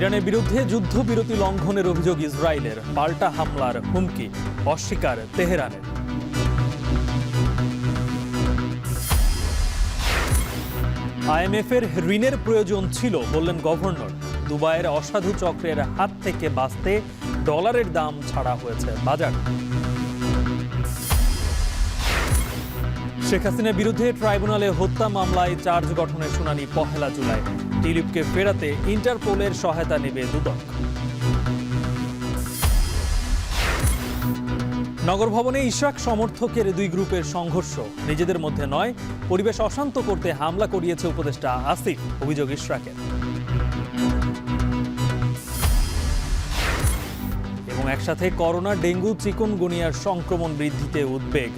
ইরানের বিরুদ্ধে যুদ্ধবিরতি লঙ্ঘনের অভিযোগ ইসরায়েলের, পাল্টা হামলার হুমকি অস্বীকার তেহরানের। আইএমএফের ঋণের প্রয়োজন ছিল বললেন গভর্নর। দুবাইয়ের অসাধু চক্রের হাত থেকে বাঁচতে ডলারের দাম ছাড়া হয়েছে বাজার। শেখ হাসিনার বিরুদ্ধে ট্রাইব্যুনালে হত্যা মামলায় চার্জ গঠনের শুনানি 1 জুলাই। টিলিপকে ফেরাতে ইন্টারপোলের সহায়তা নেবে দুদক। নগর ভবনে ইশরাক সমর্থকের 2 গ্রুপের সংঘর্ষ, নিজেদের মধ্যে নয়, পরিবেশ অশান্ত করতে হামলা করিয়েছে উপদেষ্টা আসিফ, অভিযোগ ইশরাকের। এবং একসাথে করোনা, ডেঙ্গু, চিকুনগুনিয়ার সংক্রমণ বৃদ্ধিতে উদ্বেগ।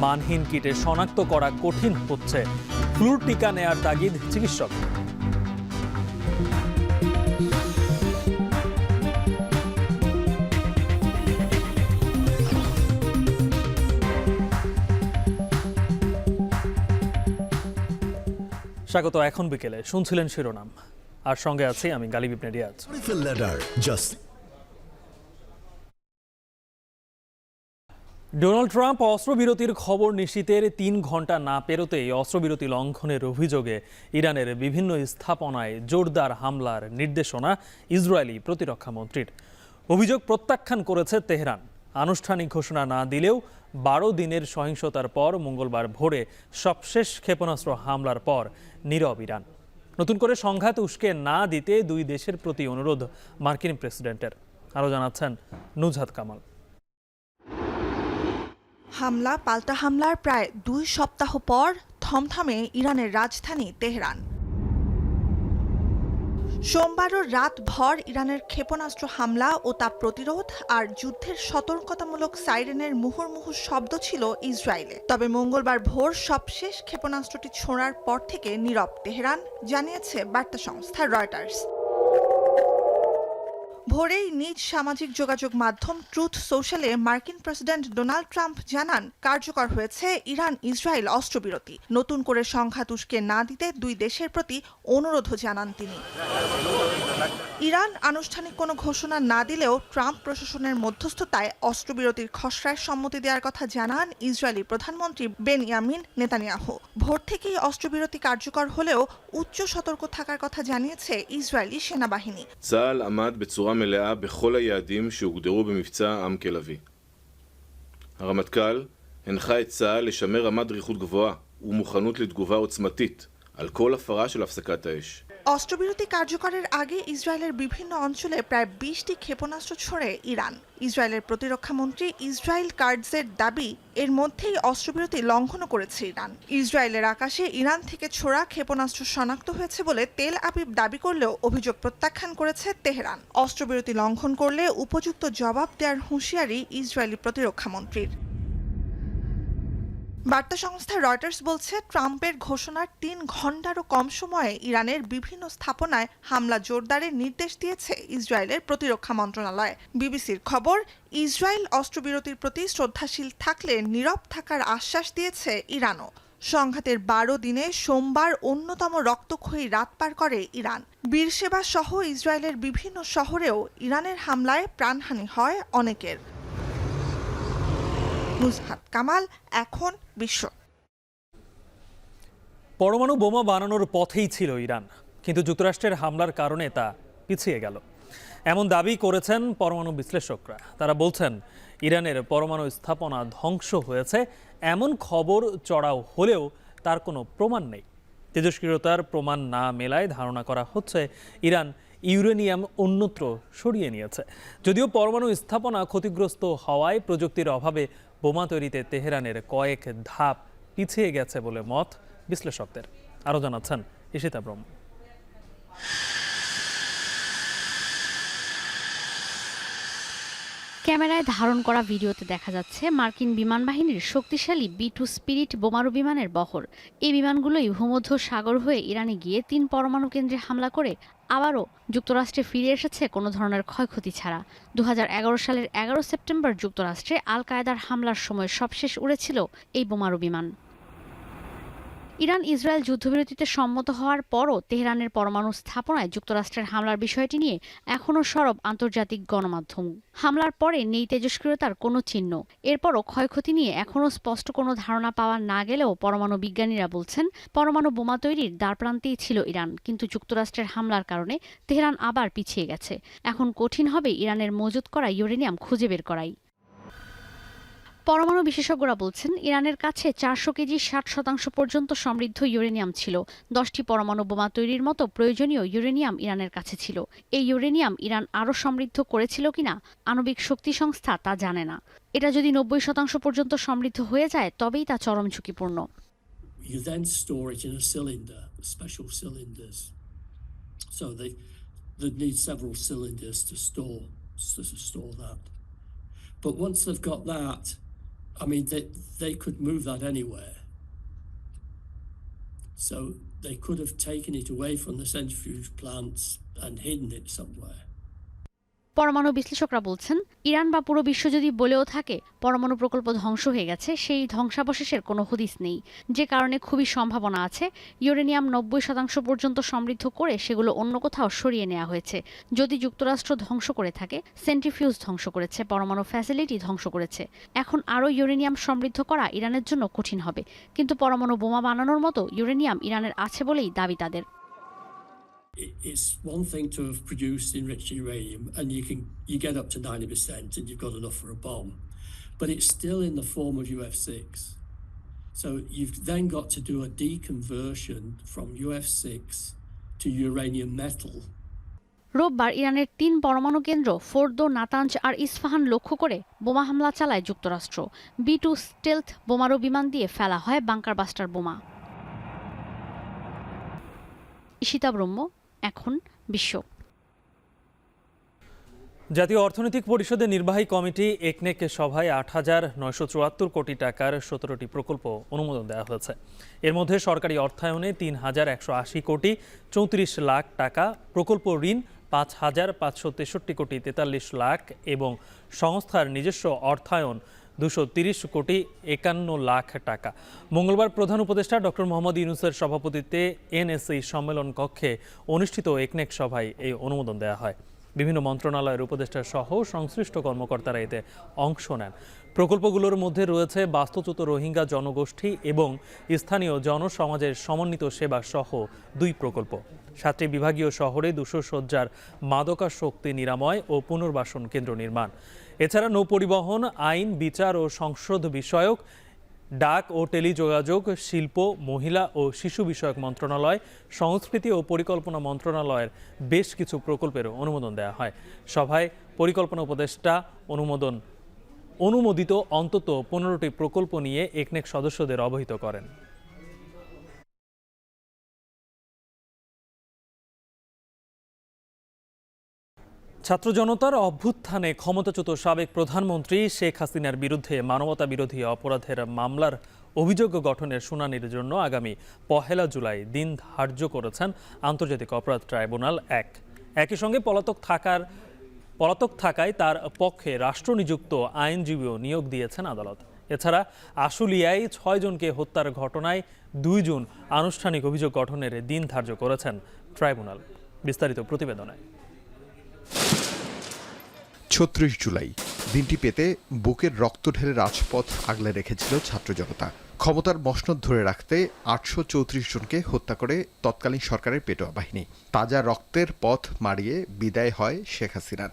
মানহীন কিটে শনাক্ত করা কঠিন হচ্ছে, ফ্লুর টিকা নেয়ার তাগিদ চিকিৎসক। স্বাগত। এখন বিকেলে শুনছিলেন শিরোনাম, আর সঙ্গে আছি আমি গালিব ইবনে রিয়াজ। ডোনাল্ড ট্রাম্প অস্ত্রবিরতির খবর নিশ্চিতের 3 ঘন্টা না পেরোতেই অস্ত্রবিরতি লঙ্ঘনের অভিযোগে ইরানের বিভিন্ন স্থাপনায় জোরদার হামলার নির্দেশনা ইসরায়েলি প্রতিরক্ষা মন্ত্রীর। অভিযোগ প্রত্যাখ্যান করেছে তেহরান। আনুষ্ঠানিক ঘোষণা না দিলেও 12 দিনের সহিংসতার পর মঙ্গলবার ভোরে সবশেষ ক্ষেপণাস্ত্র হামলার পর নীরব ইরান। নতুন করে সংঘাত উস্কে না দিতে 2 দেশের প্রতি অনুরোধ মার্কিন প্রেসিডেন্টের। আরও জানাচ্ছেন নুজহাত কামাল। হামলা পাল্টা হামলার প্রায় 2 সপ্তাহ পর থমথমে ইরানের রাজধানী তেহরান। সোমবারও রাতভর ইরানের ক্ষেপণাস্ত্র হামলা ও তা প্রতিরোধ আর যুদ্ধের সতর্কতামূলক সাইরেনের মুহুর্মুহু শব্দ ছিল ইসরায়েলে। তবে মঙ্গলবার ভোর সবশেষ ক্ষেপণাস্ত্রটি ছোঁড়ার পর থেকে নীরব তেহরান, জানিয়েছে বার্তা সংস্থা রয়টার্স। ভোরেই নিজ সামাজিক যোগাযোগ মাধ্যম ট্রুথ সোশ্যালে মার্কিন প্রেসিডেন্ট ডোনাল্ড ট্রাম্প জানান, কার্যকর হয়েছে ইরান ইসরায়েল অস্ত্রবিরতি। নতুন করে সংঘাত উস্কে না দিতে 2 দেশের প্রতি অনুরোধও জানান তিনি। ইরান আনুষ্ঠানিক কোনো ঘোষণা না দিলেও ট্রাম্প প্রশাসনের মধ্যস্থতায় অস্ত্রবিরতির খসড়ায় সম্মতি দেওয়ার কথা জানান ইসরায়েলি প্রধানমন্ত্রী বেনিয়ামিন নেতানিয়াহু। ভোর থেকেই অস্ত্রবিরতি কার্যকর হলেও উচ্চ সতর্ক থাকার কথা জানিয়েছে ইসরায়েলি সেনাবাহিনী। צה"ל עמד בצורה מלאה בכל היעדים שהוגדרו במבצע עם כלביא. הרמטכ"ל הנחה את צה"ל לשמר רמת דריכות גבוהה ומוכנות לתגובה עוצמתית על כל הפרה של הפסקת האש. অস্ত্রবিরতি কার্যকরের আগে ইসরায়েলের বিভিন্ন অঞ্চলে প্রায় 20টি ক্ষেপণাস্ত্র ছোড়ে ইরান। ইসরায়েলের প্রতিরক্ষা মন্ত্রী ইসরায়েল কার্ডসের দাবি, এর মধ্যেই অস্ত্রবিরতি লঙ্ঘনও করেছে ইরান। ইসরায়েলের আকাশে ইরান থেকে ছোড়া ক্ষেপণাস্ত্র শনাক্ত হয়েছে বলে তেল আবিব দাবি করলেও অভিযোগ প্রত্যাখ্যান করেছে তেহরান। অস্ত্রবিরতি লঙ্ঘন করলে উপযুক্ত জবাব দেওয়ার হুঁশিয়ারি ইসরায়েলি প্রতিরক্ষা মন্ত্রীর। বার্তা সংস্থা রয়টার্স বলছে, ট্রাম্পের ঘোষণার 3 ঘণ্টারও কম সময়ে ইরানের বিভিন্ন স্থাপনায় হামলা জোরদারের নির্দেশ দিয়েছে ইসরায়েলের প্রতিরক্ষা মন্ত্রণালয়। বিবিসির খবর, ইসরায়েল অস্ত্রবিরতির প্রতি শ্রদ্ধাশীল থাকলে নীরব থাকার আশ্বাস দিয়েছে ইরানও। সংঘাতের 12 দিনে সোমবার অন্যতম রক্তক্ষয়ী রাত পার করে ইরান। বীরসেবা সহ ইসরায়েলের বিভিন্ন শহরেও ইরানের হামলায় প্রাণহানি হয় অনেকের। নুজহাত কামাল, এখন বিশ্ব। পরমাণু বোমা বানানোর পথেই ছিল ইরান, কিন্তু যুক্তরাষ্ট্রের হামলার কারণে তা পিছিয়ে গেল, এমন দাবি করেছেন পরমাণু বিশ্লেষকরা। তারা বলছেন, ইরানের পরমাণু স্থাপনা ধ্বংস হয়েছে এমন খবর চড়াও হলেও তার কোনো প্রমাণ নেই। তেজস্ক্রিয়তার প্রমাণ না মেলায় ধারণা করা হচ্ছে ইরান ইউরেনিয়াম অন্যত্র সরিয়ে নিয়েছে। যদিও পরমাণু স্থাপনা ক্ষতিগ্রস্ত হওয়ায় প্রযুক্তির অভাবে বোমা তৈরিতে তেহরানের কয়েক ধাপ পিছিয়ে গেছে বলে মত বিশ্লেষকদের। আরও জানাচ্ছেন ইশিতা ব্রহ্ম। ক্যামেরায় ধারণ করা ভিডিওতে দেখা যাচ্ছে মার্কিন বিমান বাহিনীর শক্তিশালী B-2 স্পিরিট বোমারু বিমানের বহর। এই বিমানগুলোই ভূমধ্য সাগর হয়ে ইরানে গিয়ে 3 পরমাণু কেন্দ্রে হামলা করে আবারও যুক্তরাষ্ট্রে ফিরে এসেছে কোনো ধরনের ক্ষয়ক্ষতি ছাড়া। 2011 সালের 11 সেপ্টেম্বর যুক্তরাষ্ট্রে আল কায়েদার হামলার সময় সবশেষ উড়েছিল এই বোমারু বিমান। ইরান ইসরায়েল যুদ্ধবিরতিতে সম্মত হওয়ার পরও তেহরানের পরমাণু স্থাপনায় যুক্তরাষ্ট্রের হামলার বিষয়টি নিয়ে এখনও সরব আন্তর্জাতিক গণমাধ্যম। হামলার পরে নেই তেজস্ক্রিয়তার কোনো চিহ্ন। এরপরও ক্ষয়ক্ষতি নিয়ে এখনও স্পষ্ট কোনো ধারণা পাওয়া না গেলেও পরমাণু বিজ্ঞানীরা বলছেন, পরমাণু বোমা তৈরির দ্বারপ্রান্তেই ছিল ইরান, কিন্তু যুক্তরাষ্ট্রের হামলার কারণে তেহরান আবার পিছিয়ে গেছে। এখন কঠিন হবে ইরানের মজুত করা ইউরেনিয়াম খুঁজে বের করাই। পরমাণু বিশেষজ্ঞরা বলছেন, ইরানের কাছে 400 কেজি 60% পর্যন্ত সমৃদ্ধ ইউরেনিয়াম ছিল। 10টি পরমাণু বোমা তৈরির মতো প্রয়োজনীয় ইউরেনিয়াম ইরানের কাছে ছিল। এই ইউরেনিয়াম ইরান আরও সমৃদ্ধ করেছিল কিনা আণবিক শক্তি সংস্থা তা জানে না। এটা যদি 90% পর্যন্ত সমৃদ্ধ হয়ে যায় তবেই তা চরম ঝুঁকিপূর্ণ। You then store it in a cylinder, special cylinders. So they need several cylinders to store that. But once they've got that, I mean, they could move that anywhere. So they could have taken it away from the centrifuge plants and hidden it somewhere. পরমাণু বিশ্লেষকরা বলছেন, Iran বা পুরো বিশ্ব যদি বলেও থাকে পরমাণু প্রকল্প ধ্বংস হয়ে গেছে, সেই ধ্বংসাবশেষের কোনো হদিস নেই, যে কারণে খুবই সম্ভাবনা আছে ইউরেনিয়াম 90% পর্যন্ত সমৃদ্ধ করে সেগুলো অন্য কোথাও সরিয়ে নেওয়া হয়েছে। যদি যুক্তরাষ্ট্র ধ্বংস করে থাকে, সেন্ট্রিফিউজ ধ্বংস করেছে, পরমাণু ফ্যাসিলিটি ধ্বংস করেছে। এখন আরও ইউরেনিয়াম সমৃদ্ধ করা ইরানের জন্য কঠিন হবে, কিন্তু পরমাণু বোমা বানানোর মতো ইউরেনিয়াম ইরানের আছে বলেই দাবি তাদের। It's one thing to have produced enriched uranium and you get up to 90% and you've got enough for a bomb, but it's still in the form of UF6. So you've then got to do a deconversion from UF6 to uranium metal. রোববার ইরানের 3 পরমাণু কেন্দ্র Fordow, Natanz আর ইস্পাহান লক্ষ্য করে বোমা হামলা চালায় যুক্তরাষ্ট্র। B2 স্টেলথ বোমারু বিমান দিয়ে ফেলা হয় বাংকার বাস্টার বোমা। ঈশিতা ব্রহ্ম, এখন বিশ্ব। জাতীয় অর্থনৈতিক পরিষদের নির্বাহী কমিটি একনেক সভায় 8,974 কোটি টাকার 17টি প্রকল্প অনুমোদন দেওয়া হয়েছে। এর মধ্যে সরকারি অর্থায়নে 3,180 কোটি 34 লাখ টাকা, প্রকল্প ঋণ 5,563 কোটি 43 লাখ এবং সংস্থার নিজস্ব অর্থায়ন 230 কোটি 51 লাখ টাকা। মঙ্গলবার প্রধান উপদেষ্টা ডক্টর মোহাম্মদ ইউনূসের সভাপতিত্বে এনএসই সম্মেলন কক্ষে অনুষ্ঠিত একনেক সভায় এই অনুমোদন দেওয়া হয়। বিভিন্ন মন্ত্রণালয়ের উপদেষ্টা সহ সংশ্লিষ্ট কর্মকর্তারা এতে অংশ নেন। প্রকল্পগুলোর মধ্যে রয়েছে বাস্তুচ্যুত রোহিঙ্গা জনগোষ্ঠী এবং স্থানীয় জনসমাজের সমন্বিত সেবা সহ 2 প্রকল্প। 7টি বিভাগীয় শহরে 200 শয্যার মাদকাসক্তি নিরাময় ও পুনর্বাসন কেন্দ্র নির্মাণ। এছাড়া নৌপরিবহন, আইন, বিচার ও সংসদ বিষয়ক, ডাক ও টেলিযোগাযোগ, শিল্প, মহিলা ও শিশু বিষয়ক মন্ত্রণালয়, সংস্কৃতি ও পরিকল্পনা মন্ত্রণালয়ের বেশ কিছু প্রকল্পের অনুমোদন দেওয়া হয়। সভায় পরিকল্পনা উপদেষ্টা অনুমোদিত অন্তত 15টি প্রকল্প নিয়ে একনেক সদস্যদের অবহিত করেন। ছাত্র জনতার অভ্যুত্থানে ক্ষমতাচ্যুত সাবেক প্রধানমন্ত্রী শেখ হাসিনার বিরুদ্ধে মানবতা বিরোধী অপরাধের মামলার অভিযোগ গঠনের শুনানির জন্য আগামী 1 জুলাই দিন ধার্য করেছেন আন্তর্জাতিক অপরাধ ট্রাইব্যুনাল 1। একই সঙ্গে পলাতক থাকায় তার পক্ষে রাষ্ট্রনিযুক্ত আইনজীবীও নিয়োগ দিয়েছেন আদালত। এছাড়া আশুলিয়ায় 6 জনকে হত্যার ঘটনায় 2 জুন আনুষ্ঠানিক অভিযোগ গঠনের দিন ধার্য করেছেন ট্রাইব্যুনাল। বিস্তারিত প্রতিবেদনে। ৩৬ জুলাই দিনটি পেতে বুকের রক্ত ঢেলে রাজপথ আগলে রেখেছিল ছাত্র জনতা। ক্ষমতার মসনদ ধরে রাখতে 834 জনকে হত্যা করে তৎকালীন সরকারের পেটোয়া বাহিনী। তাজা রক্তের পথ মাড়িয়ে বিদায় হয় শেখ হাসিনার।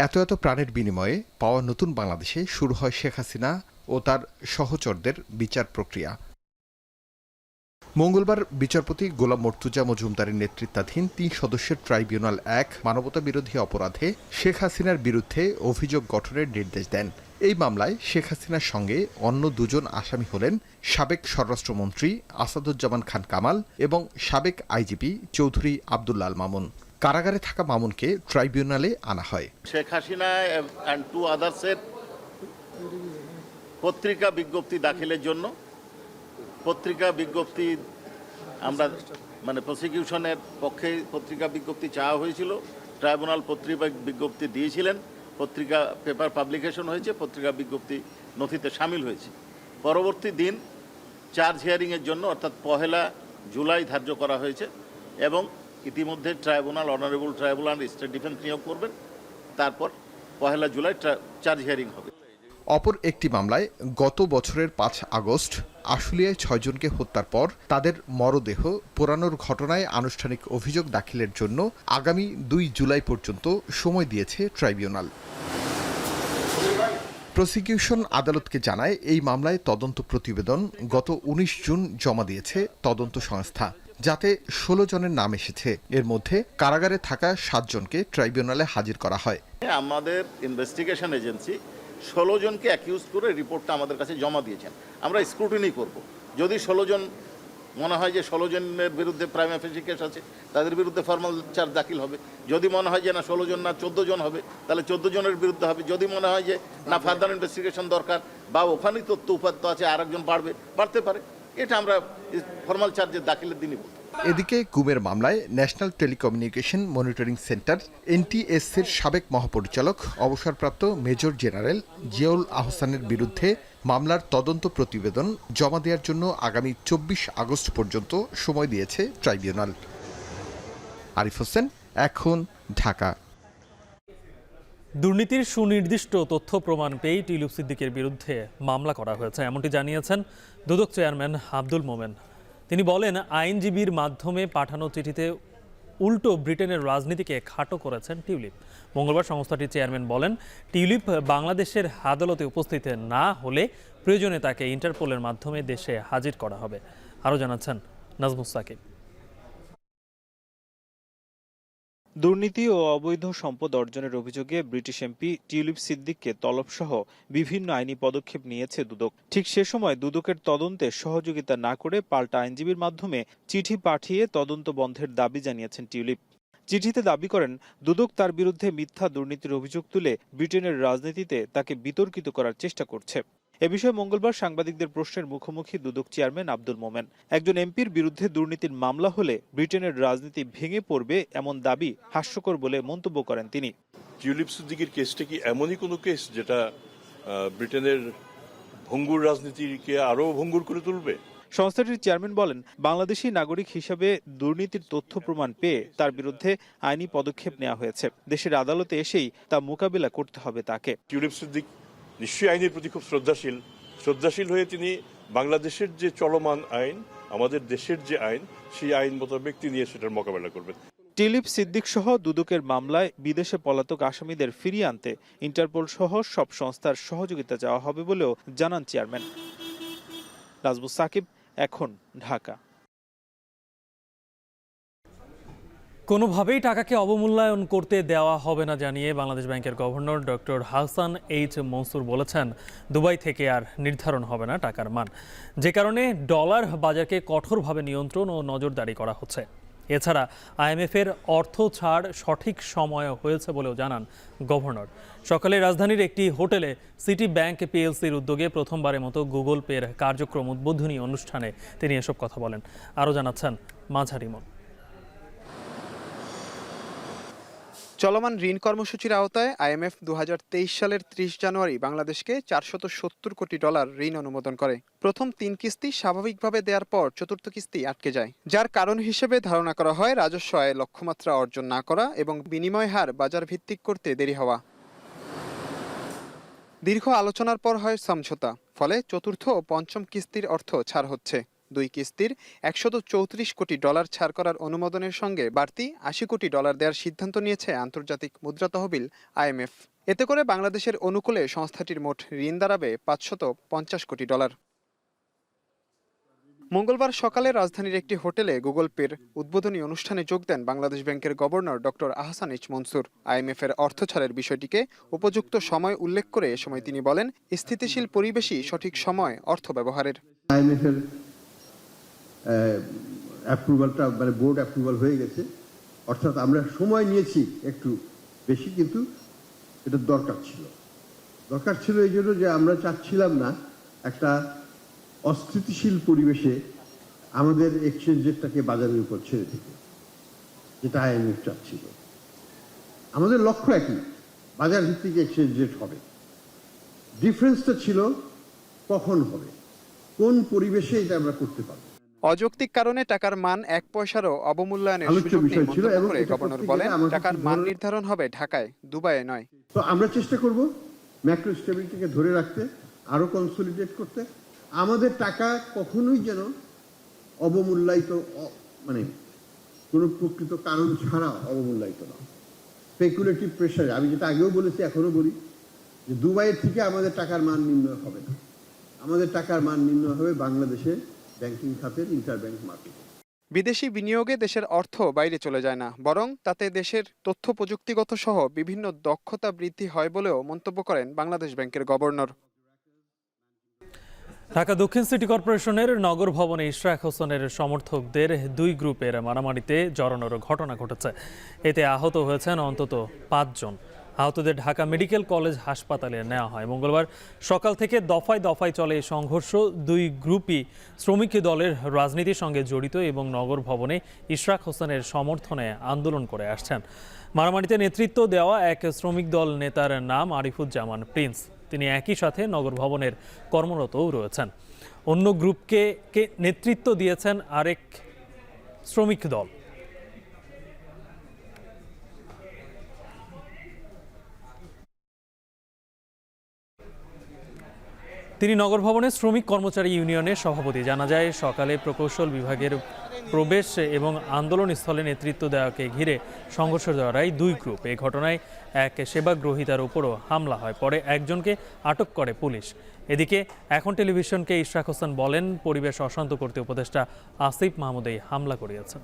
এত প্রাণের বিনিময়ে পাওয়া নতুন বাংলাদেশে শুরু হয় শেখ হাসিনা ও তার সহচরদের বিচার প্রক্রিয়া। মঙ্গলবার বিচারপতি গোলাম মর্তুজা মজুমদারের নেতৃত্বাধীন 3 সদস্যের ট্রাইব্যুনাল 1 মানবতা বিরোধী অপরাধে শেখ হাসিনার বিরুদ্ধে অভিযোগ গঠনের নির্দেশ দেন। এই মামলায় শেখ হাসিনার সঙ্গে অন্য 2 জন আসামি হলেন সাবেক স্বরাষ্ট্রমন্ত্রী আসাদুজ্জামান খান কামাল এবং সাবেক আইজিপি চৌধুরী আব্দুল্লাহ আল মামুন। কারাগারে থাকা মামুনকে ট্রাইব্যুনালে আনা হয়। শেখ হাসিনা অ্যান্ড 2 আদার্সের পত্রিকা বিজ্ঞপ্তি দাখিলের জন্য পত্রিকা বিজ্ঞপ্তি আমরা প্রসিকিউশনের পক্ষে পত্রিকা বিজ্ঞপ্তি চাওয়া হয়েছিল। ট্রাইব্যুনাল পত্রিকা বিজ্ঞপ্তি দিয়েছিলেন, পত্রিকা পেপার পাবলিকেশন হয়েছে, পত্রিকা বিজ্ঞপ্তি নথিতে সামিল হয়েছে। পরবর্তী দিন চার্জ হিয়ারিংয়ের জন্য অর্থাৎ 1 জুলাই ধার্য করা হয়েছে এবং ইতিমধ্যে tribunal honourable tribunal state defence নিয়োগ করবেন, তারপর 1 জুলাই চার্জ হিয়ারিং হবে। অপর একটি মামলায় গত বছরের 5 আগস্ট আশুলিয়ায় 6 জনকে হত্যার পর তাদের মরদেহ পোড়ানোর ঘটনায় আনুষ্ঠানিক অভিযোগ দাখিলের জন্য আগামী 2 জুলাই পর্যন্ত সময় দিয়েছে ট্রাইব্যুনাল। প্রসিকিউশন আদালতকে জানায় এই মামলায় তদন্ত প্রতিবেদন গত 19 জুন জমা দিয়েছে তদন্ত সংস্থা, যাতে 16 জনের নাম এসেছে। এর মধ্যে কারাগারে থাকা 7 জনকে ট্রাইব্যুনালে হাজির করা হয়। আমাদের ইনভেস্টিগেশন এজেন্সি 16 জনকে অ্যাকিউজ করে রিপোর্টটা আমাদের কাছে জমা দিয়েছেন। আমরা স্ক্রুটিনি করব, যদি 16 জন মনে হয় যে 16 জনের বিরুদ্ধে প্রাইমা ফেসি কেস আছে, তাদের বিরুদ্ধে ফর্মাল চার্জ দাখিল হবে। যদি মনে হয় যে না 16 জন না 14 জন হবে, তাহলে 14 জনের বিরুদ্ধে হবে। যদি মনে হয় যে না ফার্দার ইনভেস্টিগেশন দরকার বা ওখানেই তথ্য উপাত্ত আছে, আরেকজন বাড়তে পারে, এটা আমরা ফর্মাল চার্জের দাখিলের দিনই বলব। এদিকে গুমের মামলায় ন্যাশনাল টেলিকমিউনিকেশন মনিটরিং সেন্টার NTSCর সাবেক মহাপরিচালক অবসরপ্রাপ্ত মেজর জেনারেল জিয়াউল আহসানের বিরুদ্ধে মামলার তদন্ত প্রতিবেদন জমা দেওয়ার জন্য আগামী 24 আগস্ট পর্যন্ত সময় দিয়েছে ট্রাইব্যুনাল। আরিফ হোসেন, এখন, ঢাকা। দুর্নীতির সুনির্দিষ্ট তথ্য প্রমাণ পেয়ে টিউলিপ সিদ্দিকের বিরুদ্ধে মামলা করা হয়েছে, এমনটি জানিয়েছেন দুদক চেয়ারম্যান আব্দুল মোমেন। তিনি বলেন, আইনজীবীর মাধ্যমে পাঠানো চিঠিতে উল্টো ব্রিটেনের রাজনীতিকে খাটো করেছেন টিউলিপ। মঙ্গলবার সংস্থাটির চেয়ারম্যান বলেন, টিউলিপ বাংলাদেশের আদালতে উপস্থিত না হলে প্রয়োজনে তাকে ইন্টারপোলের মাধ্যমে দেশে হাজির করা হবে। আরও জানাচ্ছেন নাজমুস সাকিব। দুর্নীতি ও অবৈধ সম্পদ অর্জনের অভিযোগে ব্রিটিশ এমপি টিউলিপ সিদ্দিককে তলবসহ বিভিন্ন আইনি পদক্ষেপ নিয়েছে দুদক। ঠিক সে সময় দুদকের তদন্তে সহযোগিতা না করে পাল্টা আইনজীবীর মাধ্যমে চিঠি পাঠিয়ে তদন্ত বন্ধের দাবি জানিয়েছেন টিউলিপ। চিঠিতে দাবি করেন, দুদক তার বিরুদ্ধে মিথ্যা দুর্নীতির অভিযোগ তুলে ব্রিটেনের রাজনীতিতে তাকে বিতর্কিত করার চেষ্টা করছে। এ বিষয়ে মঙ্গলবার সাংবাদিকদের প্রশ্নের মুখোমুখি দুদক চেয়ারম্যান আব্দুল মোমেন। একজন এমপির বিরুদ্ধে দুর্নীতির মামলা হলে ব্রিটেনের রাজনীতি ভেঙে পড়বে এমন দাবি হাস্যকর বলে মন্তব্য করেন তিনি। টিউলিপ সিদ্দিকের কেসটা কি এমনই কোনো কেস যেটা ব্রিটেনের ভঙ্গুর রাজনীতিকে আরও ভঙ্গুর করে তুলবে? সংস্থাটির চেয়ারম্যান বলেন, বাংলাদেশি নাগরিক হিসাবে দুর্নীতির তথ্য প্রমাণ পেয়ে তার বিরুদ্ধে আইনি পদক্ষেপ নেওয়া হয়েছে। দেশের আদালতে এসেই তা মোকাবিলা করতে হবে তাকে। টিউলিপ সিদ্দিক নিশ্চয়ই আইনের প্রতি খুব শ্রদ্ধাশীল হয়ে তিনি বাংলাদেশের যে চলমান আইন, আমাদের দেশের যে আইন, সেই আইন মোতাবেক তিনি সেটার মোকাবেলা করবেন। টিউলিপ সিদ্দিক সহ দুদকের মামলায় বিদেশে পলাতক আসামিদের ফিরিয়ে আনতে ইন্টারপোল সহ সব সংস্থার সহযোগিতা চাওয়া হবে বলেও জানান চেয়ারম্যান। নাজমুস সাকিব, এখন, ঢাকা। কোনোভাবেই টাকাকে অবমূল্যায়ন করতে দেওয়া হবে না জানিয়ে বাংলাদেশ ব্যাংকের governor doctor Hasan H Mansur বলেছেন, দুবাই থেকে আর নির্ধারণ হবে না টাকার মান, যে কারণে ডলার বাজারকে কঠোরভাবে নিয়ন্ত্রণ ও নজরদারি করা হচ্ছে। এছাড়া IMF-এর অর্থ ছাড় সঠিক সময়ে হয়েছে বলেও জানান গভর্নর। সকালে রাজধানীর একটি হোটেলে সিটি ব্যাংক PLCর উদ্যোগে প্রথমবারের মতো গুগল পের কার্যক্রম উদ্বোধনী অনুষ্ঠানে তিনি এসব কথা বলেন। আরও জানাচ্ছেন মাঝারিমন। চলমান ঋণ কর্মসূচির আওতায় IMF 2023 সালের 30 জানুয়ারি বাংলাদেশকে $470 কোটি ঋণ অনুমোদন করে। প্রথম 3 কিস্তি স্বাভাবিকভাবে দেওয়ার পর চতুর্থ কিস্তি আটকে যায়, যার কারণ হিসেবে ধারণা করা হয় রাজস্ব আয় লক্ষ্যমাত্রা অর্জন না করা এবং বিনিময় হার বাজার ভিত্তিক করতে দেরি হওয়া। দীর্ঘ আলোচনার পর হয় সমঝোতা, ফলে চতুর্থ ও পঞ্চম কিস্তির অর্থ ছাড় হচ্ছে। 2 কিস্তির $134 কোটি ছাড় করার অনুমোদনের সঙ্গে বাড়তি $80 কোটি দেওয়ার সিদ্ধান্ত নিয়েছে আন্তর্জাতিক মুদ্রা তহবিল IMF। এতে করে বাংলাদেশের অনুকূলে সংস্থাটির মোট ঋণ দাঁড়াবে $550 কোটি। মঙ্গলবার সকালে রাজধানীর একটি হোটেলে গুগল পের উদ্বোধনী অনুষ্ঠানে যোগ দেন বাংলাদেশ ব্যাংকের governor doctor Ahsan H Mansur. IMF-এর অর্থ ছাড়ের বিষয়টিকে উপযুক্ত সময় উল্লেখ করে এ সময় তিনি বলেন, স্থিতিশীল পরিবেশই সঠিক সময় অর্থ ব্যবহারের। IMF-এর অ্যাপ্রুভালটা মানে বোর্ড অ্যাপ্রুভাল হয়ে গেছে, অর্থাৎ আমরা সময় নিয়েছি একটু বেশি, কিন্তু এটা দরকার ছিল এই জন্য যে আমরা চাচ্ছিলাম না একটা অস্থিতিশীল পরিবেশে আমাদের এক্সচেঞ্জ রেটটাকে বাজারের উপর ছেড়ে দিতে, যেটা IMF চাচ্ছিল। আমাদের লক্ষ্য একই, বাজার ভিত্তিক এক্সচেঞ্জ রেট হবে। ডিফারেন্সটা ছিল কখন হবে, কোন পরিবেশে এটা আমরা করতে পারবো। অযৌক্তিক কারণে টাকার মান 1 পয়সারও অবমূল্যায়নের আলোচ্য সুযোগ নেই বিষয় ছিল মন্তব্য এবং করে এটা গভর্নর করতে বলেন গেলে আমাদের টাকার কিছু মান ধরনের- নির্ধারণ হবে ঢাকায়, দুবাইয়ে নয়। তো আমরা চেষ্টা করব ম্যাক্রো স্টেবিলিটিকে ধরে রাখতে, আরো কনসলিডেট করতে। আমাদের টাকা কখনোই যেন অবমূল্যায়িত মানে কোনো প্রকৃত কারণ ছাড়া অবমূল্যায়িত না। স্পেকুলেটিভ প্রেসারে আমি যেটা আগেও বলেছি এখনো বলি যে দুবাইয়ের থেকে আমাদের টাকার মান নির্ণয় হবে না, আমাদের টাকার মান নির্ণয় হবে বাংলাদেশের ব্যাংকিং খাতের ইন্টারব্যাংক মার্কেটে। বিদেশি বিনিয়োগে দেশের অর্থ বাইরে চলে যায় না, বরং তাতে দেশের তথ্য প্রযুক্তিগত সহ বিভিন্ন দক্ষতা বৃদ্ধি হয় বলেও মন্তব্য করেন বাংলাদেশ ব্যাংকের গভর্নর। ঢাকা দক্ষিণ সিটি কর্পোরেশনের নগর ভবনে ইশরাক হোসেনের সমর্থকদের দুই গ্রুপের মারামারিতে জড়ানোর ঘটনা ঘটেছে। এতে আহত হয়েছেন অন্তত 5 জন। আহতদের ঢাকা মেডিকেল কলেজ হাসপাতালে নেওয়া হয়। মঙ্গলবার সকাল থেকে দফায় দফায় চলে এই সংঘর্ষ। দুই গ্রুপই শ্রমিক দলের রাজনীতির সঙ্গে জড়িত এবং নগর ভবনে ইশরাক হোসেনের সমর্থনে আন্দোলন করে আসছেন। মারামারিতে নেতৃত্ব দেওয়া এক শ্রমিক দল নেতার নাম আরিফুজ্জামান প্রিন্স। তিনি একই সাথে নগর ভবনের কর্মরতও রয়েছেন। অন্য গ্রুপকে নেতৃত্ব দিয়েছেন আরেক শ্রমিক দল। তিনি নগর ভবনের শ্রমিক কর্মচারী ইউনিয়নের সভাপতি। জানা যায় সকালে প্রকৌশল বিভাগের প্রবেশ এবং আন্দোলন স্থলে নেতৃত্ব দেওয়াকে ঘিরে সংঘর্ষ জড়ায় দুই গ্রুপ। এই ঘটনায় এক সেবাগ্রহীতার উপরও হামলা হয়, পরে একজনকে আটক করে পুলিশ। এদিকে এখন টেলিভিশনকে ইশরাক হোসেন বলেন, পরিবেশ অশান্ত করতে উপদেষ্টা আসিফ মাহমুদ এই হামলা করিয়েছেন।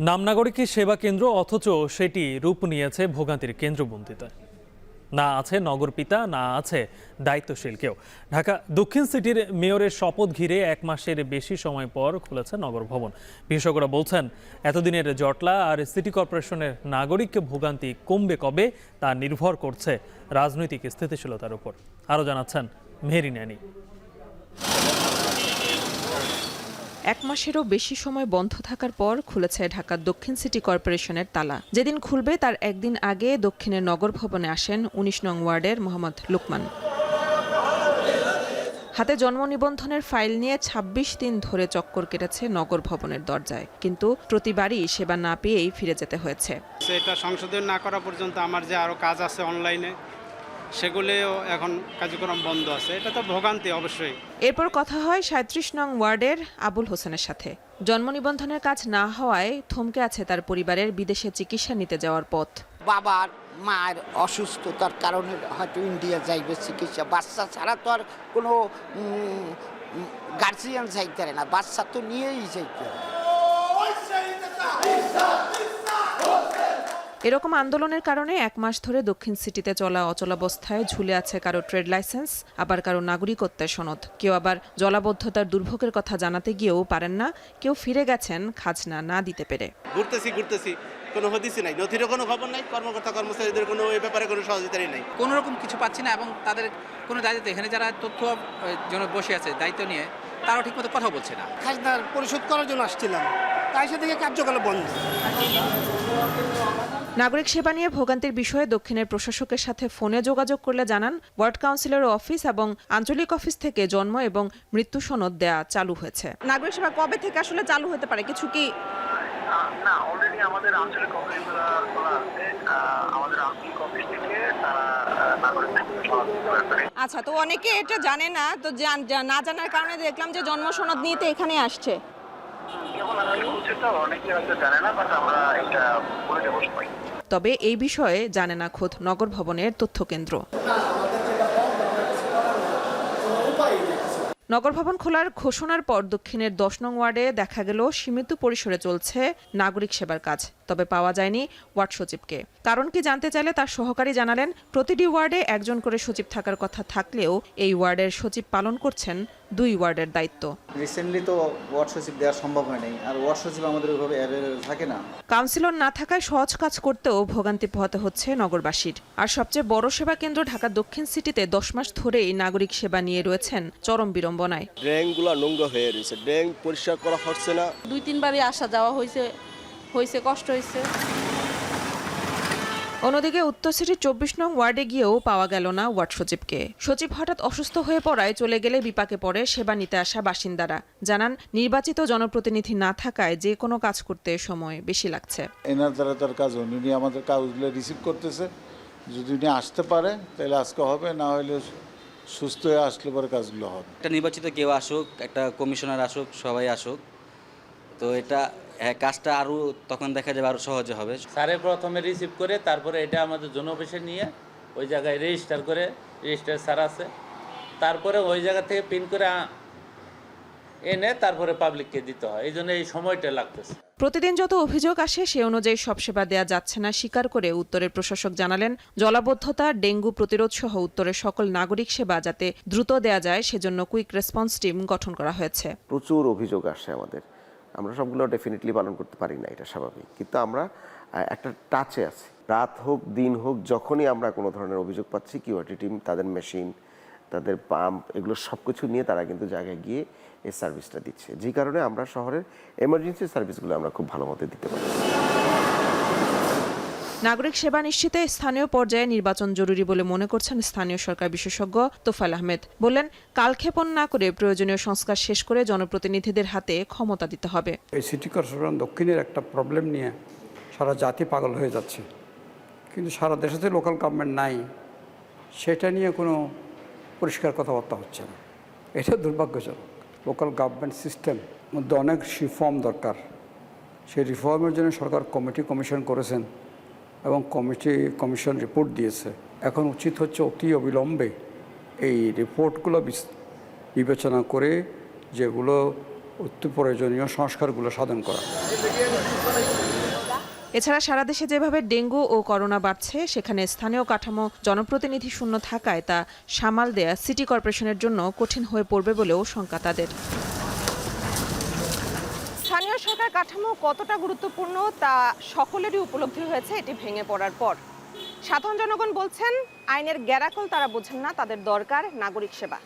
নামনাগরিক সেবা কেন্দ্র, অথচ সেটি রূপ নিয়েছে ভোগান্তির কেন্দ্রবন্দিতে। না আছে নগরপিতা, না আছে দায়িত্বশীল কেউ। ঢাকা দক্ষিণ সিটির মেয়রের শপথ ঘিরে 1 মাসের বেশি সময় পর খুলেছে নগর ভবন। বিশেষজ্ঞরা বলছেন, এতদিনের জটলা আর সিটি কর্পোরেশনের নাগরিক ভোগান্তি কমবে কবে তা নির্ভর করছে রাজনৈতিক স্থিতিশীলতার উপর। আরও জানাচ্ছেন মেহেরি ন্যানি। 1 মাসেরও বেশি সময় বন্ধ থাকার পর খুলেছে ঢাকা দক্ষিণ সিটি কর্পোরেশনের তালা। যেদিন খুলবে তার একদিন আগে দক্ষিণের নগর ভবনে আসেন 19 নং ওয়ার্ডের মোহাম্মদ লুকমান। হাতে জন্ম নিবন্ধনের ফাইল নিয়ে 26 দিন ধরে চক্কর কেটেছে নগর ভবনের দরজায়, কিন্তু প্রতিবারই সেবা না পেয়েই ফিরে যেতে হয়েছে। এটা সংশোধন না করা পর্যন্ত আমার যে আরও কাজ আছে অনলাইনে, সেগুলিও এখন কার্যক্রম বন্ধ আছে। এটা তো ভোগান্তি অবশ্যই। এরপর কথা হয় 37 নং ওয়ার্ডের আবুল হোসেনের সাথে। জন্ম নিবন্ধনের কাজ না হওয়ায় থমকে আছে তার পরিবারের বিদেশে চিকিৎসা নিতে যাওয়ার পথ। বাবার মায়ের অসুস্থতার কারণে হয়তো ইন্ডিয়া যাইবে চিকিৎসা। বাচ্চা ছাড়া তো আর কোনো গার্জিয়ান যাইতে পারে না, বাচ্চা তো নিয়েই যাইতে হবে। এরকম আন্দোলনের কারণে 1 মাস ধরে দক্ষিণ সিটিতে চলা অচলাবস্থায় ঝুলে আছে কারো ট্রেড লাইসেন্স, আবার কারো নাগরিকত্বের সনদ। কেউ আবার জলাবদ্ধতার দুর্ভোগের কথা জানাতে গিয়েও পারেন না, কেউ ফিরে গেছেন খাজনা না দিতে পেরে। ঘুরতেছি কোনো হদিসই নাই, নথিরও কোনো খবর নাই, কর্মকর্তা কর্মচারীদের কোনো এই ব্যাপারে কোনো সহযোগিতাই নাই। কোনো রকম কিছু পাচ্ছি না এবং তাদের কোনো দায়িত্ব, এখানে যারা তথ্য জন্য বসে আছে দায়িত্ব নিয়ে, তারাও ঠিকমতো কথা বলছে না। খাজনা পরিশোধ করার জন্য আসছিলাম, তাই সাথে কার্যকলাপ বন্ধ। নাগরিক সেবা নিয়ে ভোগান্তির বিষয়ে দক্ষিণের প্রশাসকের সাথে ফোনে যোগাযোগ করলে জানান, ওয়ার্ড কাউন্সিলর অফিস এবং আঞ্চলিক অফিস থেকে জন্ম এবং মৃত্যু সনদ দেয়া চালু হয়েছে। নাগরিক সেবা কবে থেকে আসলে চালু হতে পারে, কিছু কি? না, অলরেডি আমাদের আঞ্চলিক অফিস খোলা আছে, আমাদের আঞ্চলিক অফিস থেকে তারা নাগরিক সনদ দিতে পারে। আচ্ছা, তো অনেকে এটা জানে না, তো না জানার কারণে দেখলাম যে জন্ম সনদ নিয়ে তো এখানে আসছে। কেবল আজকে খুলছে তো, অনেকে হয়তো জানে না, বাট আমরা এটা বলে দেবো সবাই। তবে এই বিষয়ে জানে না খোদ নগর ভবনের তথ্য কেন্দ্র। নগর ভবন খোলার ঘোষণার পর দক্ষিণের 10 নং ওয়ার্ডে দেখা গেল সীমিত পরিসরে চলছে নাগরিক সেবার কাজ, তবে পাওয়া যায়নি ওয়ার্ড সচিবকে। কারণ কি জানতে চাইলে তার সহকারী জানালেন, প্রতিটি ওয়ার্ডে একজন করে সচিব থাকার কথা থাকলেও এই ওয়ার্ডের সচিব পালন করছেন 2 ওয়ার্ডের দায়িত্ব। রিসেন্টলি তো ওয়ার্ড সচিব দেওয়া সম্ভব হয়নি, আর ওয়ার্ড সচিব আমাদের ওইভাবে অ্যাভেলেবল থাকে না। কাউন্সিলর না থাকায় সহজ কাজ করতেও ভোগান্তি পোহাতে হচ্ছে নগরবাসীর। আর সবচেয়ে বড় সেবা কেন্দ্র ঢাকা দক্ষিণ সিটিতে 10 মাস ধরেই নাগরিক সেবা নিয়ে রয়েছেন চরম বিড়ম্বনায়। ড্রেনগুলো নোংরা হয়ে রয়েছে, ড্রেন পরিষ্কার করা হচ্ছে না। 2-3 বারই আসা যাওয়া হয়েছে, কষ্ট হয়েছে। অন্যদিকে উত্তর সিটির 24 নং ওয়ার্ডে গিয়েও পাওয়া গেল না ওয়ার্ড সচিবকে। সচিব হঠাৎ অসুস্থ হয়ে পড়ায় চলে গেলে বিপাকে পড়ে সেবা নিতে আসা বাসিন্দারা। জানান, নির্বাচিত জনপ্রতিনিধি না থাকায় যে কোনো কাজ করতে সময় বেশি লাগছে। এনার দ্বারা তার কাজ উনি আমাদের কাজগুলো রিসিভ করতেছে, যদি উনি আসতে পারে তাহলে আজকে হবে, না হলে সুস্থ হয়ে আসলে পরে কাজগুলো হবে। একটা নির্বাচিত কেউ আসুক, একটা কমিশনার আসুক, সবাই আসুক, তো এটা কাজটা আরও তখন দেখা যাবে আরও সহজে হবে। স্যারে প্রথমে রিসিভ করে তারপরে এটা আমাদের জোন অফিসে নিয়ে ওই জায়গায় রেজিস্টার করে, রেজিস্টার স্যার আছে, তারপরে ওই জায়গা থেকে পিন করে এনে তারপরে পাবলিককে দিতে হয়, এই জন্য এই সময়টা লাগতেছে। প্রতিদিন যত অভিযোগ আসে সে অনুযায়ী সব সেবা দেয়া যাচ্ছে না স্বীকার করে উত্তরের প্রশাসক জানালেন, জলাবদ্ধতা, ডেঙ্গু প্রতিরোধ সহ উত্তরের সকল নাগরিক সেবা যাতে দ্রুত দেয়া যায় সেজন্য কুইক রেসপন্স টিম গঠন করা হয়েছে। প্রচুর অভিযোগ আসে আমাদের, আমরা সবগুলো ডেফিনেটলি পালন করতে পারি না, এটা স্বাভাবিক, কিন্তু আমরা একটা টাচে আছি। রাত হোক দিন হোক, যখনই আমরা কোনো ধরনের অভিযোগ পাচ্ছি, কিউআরটি টিম তাদের মেশিন, তাদের পাম্প, এগুলো সব কিছু নিয়ে তারা কিন্তু জায়গায় গিয়ে এই সার্ভিসটা দিচ্ছে, যে কারণে আমরা শহরের এমার্জেন্সি সার্ভিসগুলো আমরা খুব ভালো মতো দিতে পারি। নাগরিক সেবা নিশ্চিতে স্থানীয় পর্যায়ে নির্বাচন জরুরি বলে মনে করছেন স্থানীয় সরকার বিশেষজ্ঞ তোফায়েল আহমেদ। বললেন, কালক্ষেপণ না করে প্রয়োজনীয় সংস্কার শেষ করে জনপ্রতিনিধিদের হাতে ক্ষমতা দিতে হবে। এই সিটি কর্পোরেশন দক্ষিণের একটা প্রবলেম নিয়ে সারা জাতি পাগল হয়ে যাচ্ছে, কিন্তু সারা দেশে যে লোকাল গভর্নমেন্ট নাই, সেটা নিয়ে কোনো পরিষ্কার কথাবার্তা হচ্ছে না। এটা দুর্ভাগ্যজনক। লোকাল গভর্নমেন্ট সিস্টেম মধ্যে অনেক রিফর্ম দরকার। সেই রিফর্মের জন্য সরকার কমিশন করেছেন এবং কমিশন রিপোর্ট দিয়েছে। এখন উচিত হচ্ছে অতি অবিলম্বে এই রিপোর্টগুলো বিবেচনা করে যেগুলো অতি প্রয়োজনীয় সংস্কারগুলো সাধন করা। এছাড়া সারা দেশে যেভাবে ডেঙ্গু ও করোনা বাড়ছে, সেখানে স্থানীয় কাঠামো জনপ্রতিনিধি শূন্য থাকায় তা সামাল দেয়া সিটি কর্পোরেশনের জন্য কঠিন হয়ে পড়বে বলেও শঙ্কা তাদের। স্থানীয় সরকার কাঠামো কতটা গুরুত্বপূর্ণ তা সকলেরই উপলব্ধি হয়েছে এটি ভেঙে পড়ার পর। সাধারণ জনগণ বলছেন, আইনের গ্যারাকল তারা বোঝেন না, তাদের দরকার নাগরিক সেবা।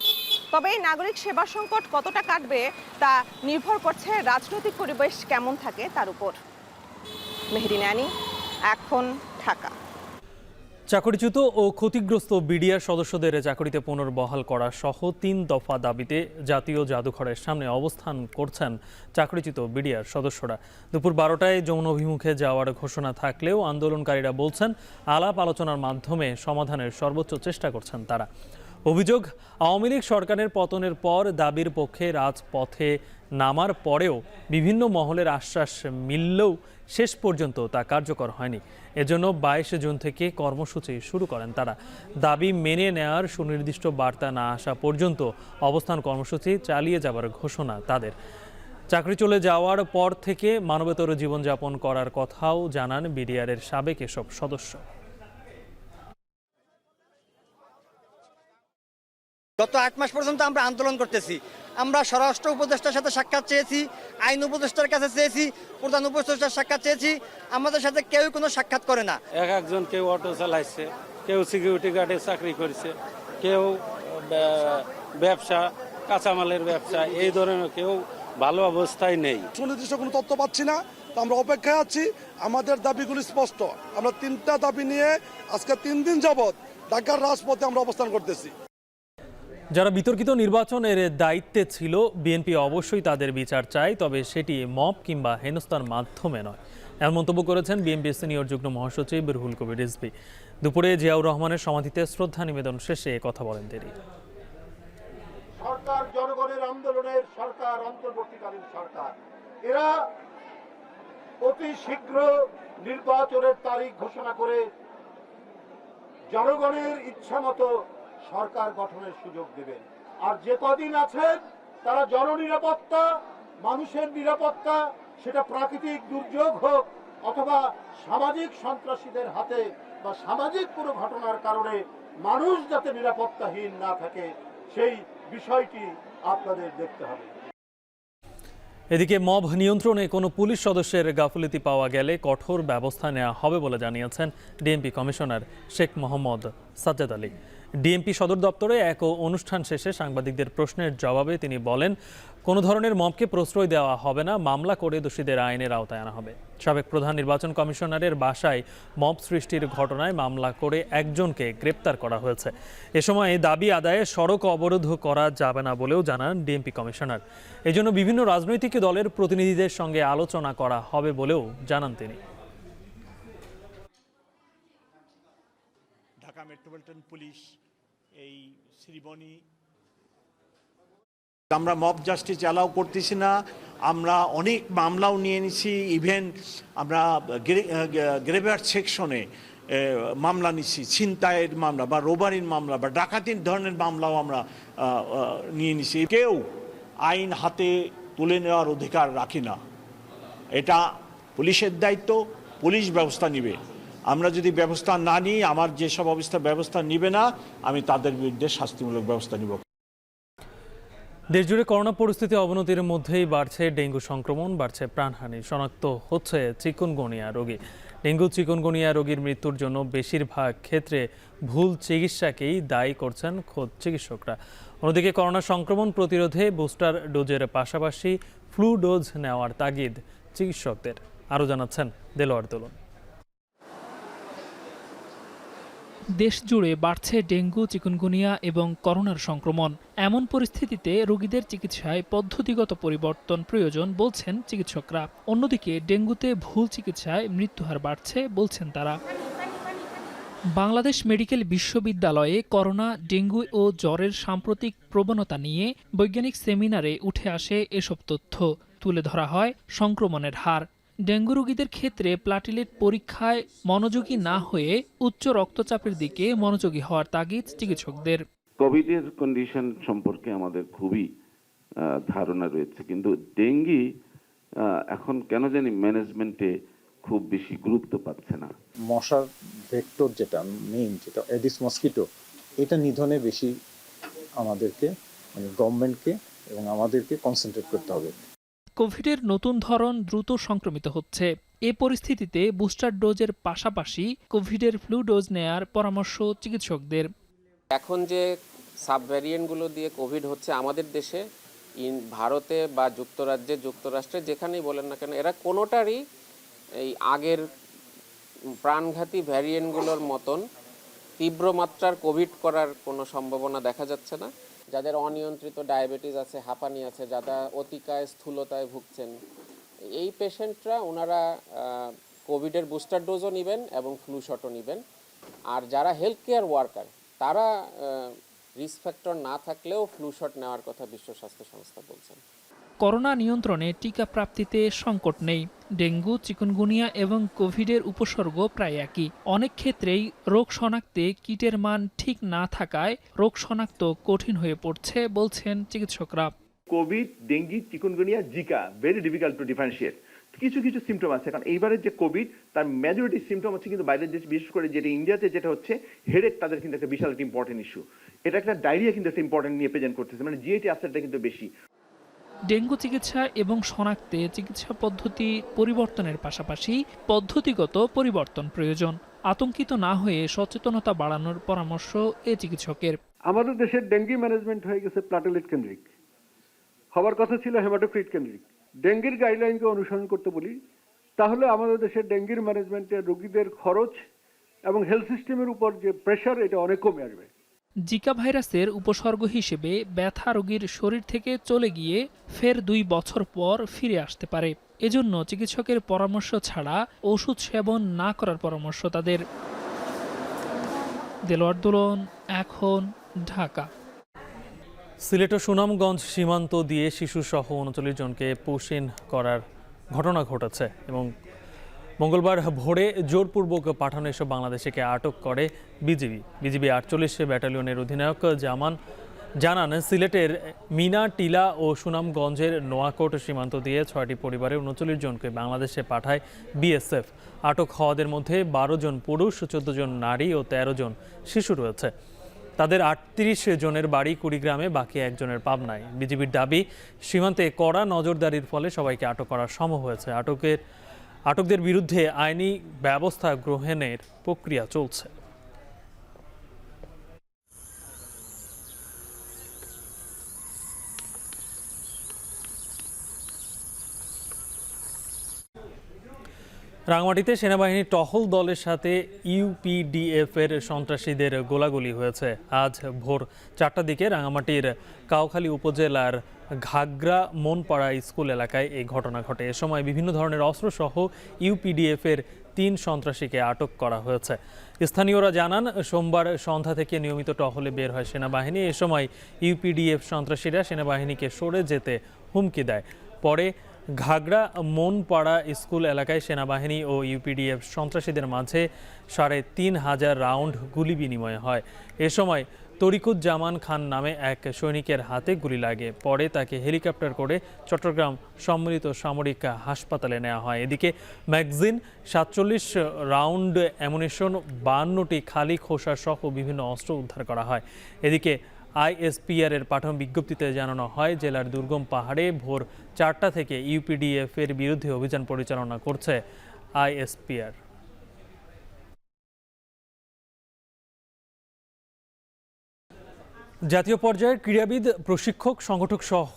তবে এই নাগরিক সেবা সংকট কতটা কাটবে তা নির্ভর করছে রাজনৈতিক পরিবেশ কেমন থাকে তার উপর। মেহেরিন আনি, এখন ঢাকা। চাকরিচ্যুত ও ক্ষতিগ্রস্ত বিডিআর সদস্যদের চাকরিতে পুনর্বহাল করা সহ 3 দফা দাবিতে জাতীয় জাদুঘরের সামনে অবস্থান করছেন চাকরিচ্যুত বিডিআর সদস্যরা। দুপুর 12টায় যৌন অভিমুখে যাওয়ার ঘোষণা থাকলেও আন্দোলনকারীরা বলছেন, আলাপ আলোচনার মাধ্যমে সমাধানের সর্বোচ্চ চেষ্টা করছেন তারা। অভিযোগ, আওয়ামী লীগ সরকারের পতনের পর দাবির পক্ষে রাজপথে নামার পরেও বিভিন্ন মহলের আশ্বাস মিললেও শেষ পর্যন্ত তা কার্যকর হয়নি। এজন্য 22 জুন থেকে কর্মসূচি শুরু করেন তারা। দাবি মেনে নেওয়ার সুনির্দিষ্ট বার্তা না আসা পর্যন্ত অবস্থান কর্মসূচি চালিয়ে যাবার ঘোষণা তাদের। চাকরি চলে যাওয়ার পর থেকে মানবেতর জীবনযাপন করার কথাও জানান বিডিআরের সাবেক এসব সদস্য। গত 8 মাস পর্যন্ত আমরা আন্দোলন করতেছি। আমরা স্বরাষ্ট্র উপদেষ্টার সাথে সাক্ষাৎ চেয়েছি, আইন উপদেষ্টার কাছে চেয়েছি, প্রধান উপদেষ্টার সাক্ষাৎ চেয়েছি, আমাদের সাথে কেউ কোনো সাক্ষাৎ করে না। একজন কেউ অটো চালাইছে, কেউ সিকিউরিটি গার্ডে চাকরি করেছে, কেউ ব্যবসা, কাঁচামালের ব্যবসা, এই ধরনের কেউ ভালো অবস্থায় নেই। সুনির্দিষ্ট কোনো তথ্য পাচ্ছি না, তো আমরা অপেক্ষায় আছি। আমাদের দাবিগুলি স্পষ্ট, আমরা 3টা দাবি নিয়ে আজকে 3 দিন যাবৎ ঢাকার রাজপথে আমরা অবস্থান করতেছি। যারা বিতর্কিত নির্বাচনের দায়িত্বে ছিল, বিএনপি অবশ্যই তাদের বিচার চায়, তবে সেটি মব কিংবা হেনস্থার মাধ্যমে নয়, এমন মন্তব্য করেছেন বিএনপি সিনিয়র যুগ্ম মহাসচিব রুহুল কবির রিজভী। দুপুরে জিয়াউর রহমানের সমাধিতে শ্রদ্ধা নিবেদন শেষে কথা বলেন তিনি। সরকার জনগণের আন্দোলনের সরকার, অন্তর্বর্তীকালীন সরকার, এরা অতি শীঘ্র নির্বাচনের তারিখ ঘোষণা করে জনগণের ইচ্ছা মতো সরকার গঠনের সুযোগ দেবেন। আর যে কদিন আছেন তারা জননিরাপত্তা, মানুষের নিরাপত্তা, সেটা প্রাকৃতিক দুর্যোগ হোক অথবা সামাজিক সন্ত্রাসীদের হাতে বা সামাজিক কোনো ঘটনার কারণে মানুষ যাতে নিরাপত্তাহীন না থাকে সেই বিষয়টি আপনাদের দেখতে হবে। এদিকে মব নিয়ন্ত্রণে কোনো পুলিশ সদস্যের গাফিলতি পাওয়া গেলে কঠোর ব্যবস্থা নেওয়া হবে বলে জানিয়েছেন DMP commissioner Sheikh Mohammad Sajjad Ali. DMP সদর দপ্তরে এক অনুষ্ঠান শেষে সাংবাদিকদের প্রশ্নের জবাবে তিনি বলেন, কোনো ধরনের মবকে প্রশ্রয় দেওয়া হবে না, মামলা করে দোষীদের আইনের আওতায় আনা হবে। সাবেক প্রধান নির্বাচন কমিশনারের বাসায় মব সৃষ্টির ঘটনায় মামলা করে একজনকে গ্রেপ্তার করা হয়েছে। এ সময় দাবি আদায়ে সড়ক অবরোধ করা যাবে না বলেও জানান ডিএমপি কমিশনার। এজন্য বিভিন্ন রাজনৈতিক দলের প্রতিনিধিদের সঙ্গে আলোচনা করা হবে বলেও জানান তিনি। ঢাকা মেট্রোপলিটন পুলিশ এই শ্রীবনী আমরা মব জাস্টিস অ্যালাউ করতেছি না। আমরা অনেক মামলাও নিয়ে নিছি, ইভেন আমরা গ্রেভিয়ার্ড সেকশনে মামলা নিচ্ছি, ছিনতাইয়ের মামলা বা রোবারির মামলা বা ডাকাতির ধরনের মামলাও আমরা নিয়ে নিছি। কেউ আইন হাতে তুলে নেওয়ার অধিকার রাখি না, এটা পুলিশের দায়িত্ব, পুলিশ ব্যবস্থা নিবে। আমরা যদি ব্যবস্থা না নিই, আমার যেসব ব্যবস্থা নিবে না, আমি তাদের বিরুদ্ধে শাস্তিমূলক ব্যবস্থা নিব। দেশজুড়ে করোনা পরিস্থিতি অবনতির মধ্যেই বাড়ছে ডেঙ্গু সংক্রমণ, বাড়ছে প্রাণহানি, শনাক্ত হচ্ছে চিকুনগুনিয়া রোগী। ডেঙ্গু চিকুনগুনিয়া রোগীর মৃত্যুর জন্য বেশিরভাগ ক্ষেত্রে ভুল চিকিৎসাকেই দায়ী করছেন খোদ চিকিৎসকরা। অন্যদিকে করোনা সংক্রমণ প্রতিরোধে বুস্টার ডোজের পাশাপাশি ফ্লু ডোজ নেওয়ার তাগিদ চিকিৎসকদের। আরও জানাচ্ছেন দেলোয়ার দোলন। দেশ জুড়ে বাড়ছে ডেঙ্গু, চিকুনগুনিয়া এবং করোনার সংক্রমণ। এমন পরিস্থিতিতে রোগীদের চিকিৎসায় পদ্ধতিগত পরিবর্তন প্রয়োজন বলছেন চিকিৎসকরা। অন্যদিকে ডেঙ্গুতে ভুল চিকিৎসায় মৃত্যুহার বাড়ছে বলছেন তারা। বাংলাদেশ মেডিকেল বিশ্ববিদ্যালয়ে করোনা, ডেঙ্গু ও জ্বরের সাম্প্রতিক প্রবণতা নিয়ে বৈজ্ঞানিক সেমিনারে উঠে আসে এসব তথ্য। তুলে ধরা হয় সংক্রমণের হার। ডেঙ্গু রোগীদের ক্ষেত্রে প্লাটিলেট পরীক্ষায় মনোযোগী না হয়ে উচ্চ রক্তচাপের দিকে মনোযোগী হওয়ার তাগিদ চিকিৎসকদের। কোভিডের কন্ডিশন সম্পর্কে আমাদের খুবই ধারণা রয়েছে, কিন্তু ডেঙ্গি এখন কেন জানি ম্যানেজমেন্টে খুব বেশি গুরুত্ব পাচ্ছে না। মশার ভেক্টর যেটা মেইন, যেটা এডিস মসকিটো, এটা নিধনে বেশি আমাদেরকে গভর্নমেন্টকে এবং আমাদেরকে কনসেন্ট্রেট করতে হবে। কোভিডের নতুন ধরন দ্রুত সংক্রমিত হচ্ছে। এ পরিস্থিতিতে বুস্টার ডোজের পাশাপাশি কোভিডের ফ্লু ডোজ নেয়ার পরামর্শ চিকিৎসকদের। এখন যে সাবভ্যারিয়েন্টগুলো দিয়ে কোভিড হচ্ছে আমাদের দেশে, ভারতে বা যুক্তরাষ্ট্রে যেখানেই বলেন না কেন, এরা কোনোটারই এই আগের প্রাণঘাতী ভ্যারিয়েন্টগুলোর মতন তীব্র মাত্রার কোভিড করার কোনো সম্ভাবনা দেখা যাচ্ছে না। যাদের অনিয়ন্ত্রিত ডায়াবেটিস আছে, হাঁপানি আছে, যারা অতিকায় স্থূলতায় ভুগছেন, এই পেশেন্টরা ওনারা কোভিডের বুস্টার ডোজও নেবেন এবং ফ্লু শটও নেবেন। আর যারা হেলথ কেয়ার ওয়ার্কার, তারা রিস্ক ফ্যাক্টর না থাকলেও ফ্লু শট নেওয়ার কথা বিশ্ব স্বাস্থ্য সংস্থা বলছেন। করোনা নিয়ন্ত্রণে টিকা প্রাপ্তিতে সংকট নেই। ডেঙ্গু, চিকুনগুনিয়া এবং কোভিডের উপসর্গ প্রায় একই। অনেক ক্ষেত্রেই রোগ শনাক্তে কিটের মান ঠিক না থাকায় রোগ শনাক্ত কঠিন হয়ে পড়ছে বলছেন চিকিৎসকরা। Covid, dengue, chikungunya, Zika very difficult to differentiate. কিছু কিছু সিমটম আছে, কারণ এইবারের যে কোভিড তার মেজরিটি সিমটম হচ্ছে কিন্তু বাইরের দেশ, বিশেষ করে যেটা ইন্ডিয়াতে যেটা হচ্ছে হেডেক, তাদের কিন্তু একটা বিশাল একটা ইম্পর্টেন্ট ইস্যু। এটা একটা ডায়রিয়া কিন্তু একটা ইম্পর্টেন্ট নিয়ে প্রেজেন্ট করতেছে, মানে জিআইটি আপসেটটা কিন্তু বেশি। ডেঙ্গু চিকিৎসা এবং শনাক্তে চিকিৎসা পদ্ধতি পরিবর্তনের পাশাপাশি পদ্ধতিগত পরিবর্তন প্রয়োজন। আতঙ্কিত না হয়ে সচেতনতা বাড়ানোর পরামর্শ এ চিকিৎসকের। আমাদের দেশের ডেঙ্গি ম্যানেজমেন্ট হয়ে গেছে প্লাটেলেট কেন্দ্রিক, হওয়ার কথা ছিল হেমাটোক্রিট কেন্দ্রিক। ডেঙ্গির গাইডলাইনকে অনুসরণ করতে বলি, তাহলে আমাদের দেশের ডেঙ্গির ম্যানেজমেন্টে রোগীদের খরচ এবং হেলথ সিস্টেমের উপর যে প্রেশার, এটা অনেক কমে আসবে। জিকা ভাইরাসের উপসর্গ হিসেবে ব্যথা রোগীর শরীর থেকে চলে গিয়ে ফের 2 বছর পর ফিরে আসতে পারে। এজন্য চিকিৎসকের পরামর্শ ছাড়া ওষুধ সেবন না করার পরামর্শ তাদের। দেলোয়ার দোলন, এখন, ঢাকা। সিলেট ও সুনামগঞ্জ সীমান্ত দিয়ে শিশুসহ 39 জনকে পুশ ইন করার ঘটনা ঘটেছে এবং মঙ্গলবার ভোরে জোরপূর্বক পাঠানো এসব বাংলাদেশিকে আটক করে বিজিবি ৪৮ ব্যাটালিয়নের অধিনায়ক জানান সিলেটের মিনা, টিলা ও সুনামগঞ্জের নোয়াকোট সীমান্ত দিয়ে ৬টি পরিবারের ৩৯ জনকে বাংলাদেশে পাঠায় বিএসএফ। আটক হওয়াদের মধ্যে ১২ জন পুরুষ, ১৪ জন নারী ও ১৩ জন শিশু রয়েছে। তাদের ৩৮ জনের বাড়ি কুড়িগ্রামে, বাকি একজনের পাবনায়। বিজিবির দাবি, সীমান্তে কড়া নজরদারির ফলে সবাইকে আটক করা সম্ভব হয়েছে। আটকদের বিরুদ্ধে আইনি ব্যবস্থা গ্রহণের প্রক্রিয়া চলছে। রাঙামাটিতে সেনাবাহিনীর টহল দলের সাথে ইউপিডিএফ এর সন্ত্রাসীদের গোলাগুলি হয়েছে। আজ ভোর ৪টার দিকে রাঙামাটির কাউখালী উপজেলার ঘাগরা মনপাড়া স্কুল এলাকায় এই ঘটনা ঘটে। এ সময় বিভিন্ন ধরনের অস্ত্রসহ ইউপিডিএফ এর ৩ সন্ত্রাসীকে আটক করা হয়েছে। স্থানীয়রা জানান, সোমবার সন্ধ্যা থেকে নিয়মিত টহলে বের হয় সেনাবাহিনী। এ সময় ইউপিডিএফ সন্ত্রাসীরা সেনাবাহিনীকে সরে যেতে হুমকি দেয়। পরে ঘাগড়া মনপাড়া স্কুল এলাকায় সেনাবাহিনী ও ইউপিডিএফ সন্ত্রাসীদের মাঝে ৩৫০০ রাউন্ড গুলি বিনিময় হয়। এ সময় তরিকুজ্জামান খান নামে এক সৈনিকের হাতে গুলি লাগে। পরে তাকে হেলিকপ্টার করে চট্টগ্রাম সম্মিলিত সামরিক হাসপাতালে নেওয়া হয়। এদিকে ম্যাগজিন, ৪৭ রাউন্ড অ্যামুনিশন, ৫২টি খালি খোসা সহ বিভিন্ন অস্ত্র উদ্ধার করা হয়। এদিকে আইএসপিআর এর পাঠানো বিজ্ঞপ্তিতে জানানো হয়, জেলার দুর্গম পাহাড়ে ভোর ৪টা থেকে ইউপিডিএফ এর বিরুদ্ধে অভিযান পরিচালনা করছে আইএসপিআর। জাতীয় পর্যায়ের ক্রীড়াবিদ, প্রশিক্ষক, সংগঠক সহ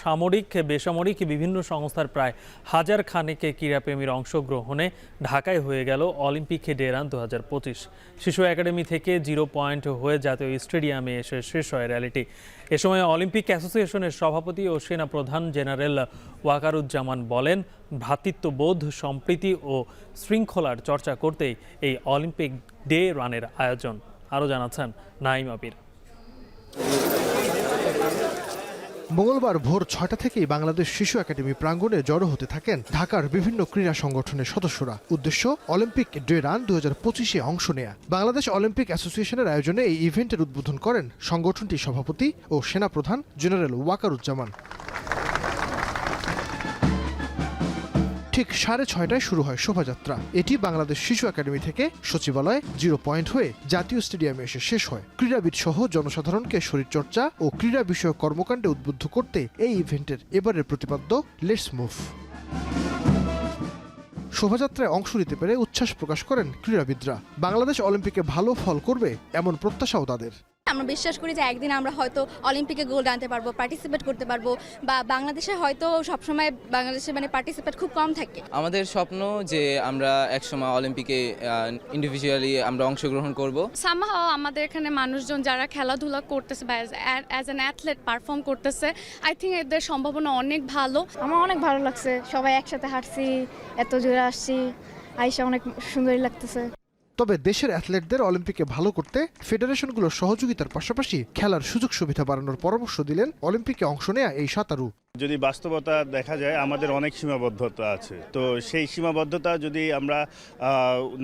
সামরিক, বেসামরিক বিভিন্ন সংস্থার প্রায় ১০০০ খানেক ক্রীড়াপ্রেমীর অংশগ্রহণে ঢাকায় হয়ে গেল অলিম্পিক ডে রান ২০২৫। শিশু একাডেমি থেকে 0 পয়েন্ট হয়ে জাতীয় স্টেডিয়ামে এসে শেষ হয় র্যালিটি। এ সময় অলিম্পিক অ্যাসোসিয়েশনের সভাপতি ও সেনাপ্রধান জেনারেল ওয়াকারুজ্জামান বলেন, ভ্রাতৃত্ববোধ, সম্প্রীতি ও শৃঙ্খলার চর্চা করতেই এই অলিম্পিক ডে রানের আয়োজন। আরও জানাচ্ছেন নাইম আবির। মঙ্গলবার ভোর ৬টা থেকেই বাংলাদেশ শিশু একাডেমি প্রাঙ্গণে জড়ো হতে থাকেন ঢাকার বিভিন্ন ক্রীড়া সংগঠনের সদস্যরা। উদ্দেশ্য অলিম্পিক ডে রান ২০২৫-এ অংশ নেয়া। বাংলাদেশ অলিম্পিক অ্যাসোসিয়েশনের আয়োজনে এই ইভেন্টের উদ্বোধন করেন সংগঠনটির সভাপতি ও সেনাপ্রধান জেনারেল ওয়াকারুজ্জামান। ঠিক ৬:৩০টায় শুরু হয় শোভাযাত্রা। এটি বাংলাদেশ শিশু একাডেমি থেকে সচিবালয় 0 পয়েন্ট হয়ে জাতীয় স্টেডিয়ামে এসে শেষ হয়। ক্রীড়াবিদ সহ জনসাধারণকে শরীরচর্চা ও ক্রীড়া বিষয়ক কর্মকাণ্ডে উদ্বুদ্ধ করতে এই ইভেন্টের এবারের প্রতিপাদ্য লেটস মুভ। শোভাযাত্রায় অংশ নিতে পেরে উচ্ছ্বাস প্রকাশ করেন ক্রীড়াবিদরা। বাংলাদেশ অলিম্পিকে ভালো ফল করবে এমন প্রত্যাশাও তাদের। আমরা বিশ্বাস করি যে একদিন আমরা হয়তো অলিম্পিকে গোল্ড আনতে পারবো, পার্টিসিপেট করতে পারবো, বা বাংলাদেশে হয়তো সবসময় বাংলাদেশে পার্টিসিপেট খুব কম থাকে। আমাদের স্বপ্ন যে আমরা একসময় অলিম্পিকে ইন্ডিভিজুয়ালি আমরা অংশগ্রহণ করব। সামহাও আমাদের এখানে মানুষজন যারা খেলাধুলা করতেছে বা অ্যাজ অ্যান অ্যাথলেট পারফর্ম করতেছে, আই থিঙ্ক এদের সম্ভাবনা অনেক ভালো। আমার অনেক ভালো লাগছে, সবাই একসাথে হাঁটছি, এত জোরে আসছি, আইসা অনেক সুন্দরই লাগতেছে। তবে দেশের অ্যাথলেটদের অলিম্পিকে ভালো করতে ফেডারেশনগুলোর সহযোগিতার পাশাপাশি খেলার সুযোগ সুবিধা বাড়ানোর পরামর্শ দিলেন অলিম্পিকে অংশ নেয়া এই সাঁতারু। যদি বাস্তবতা দেখা যায়, আমাদের অনেক সীমাবদ্ধতা আছে। তো সেই সীমাবদ্ধতা যদি আমরা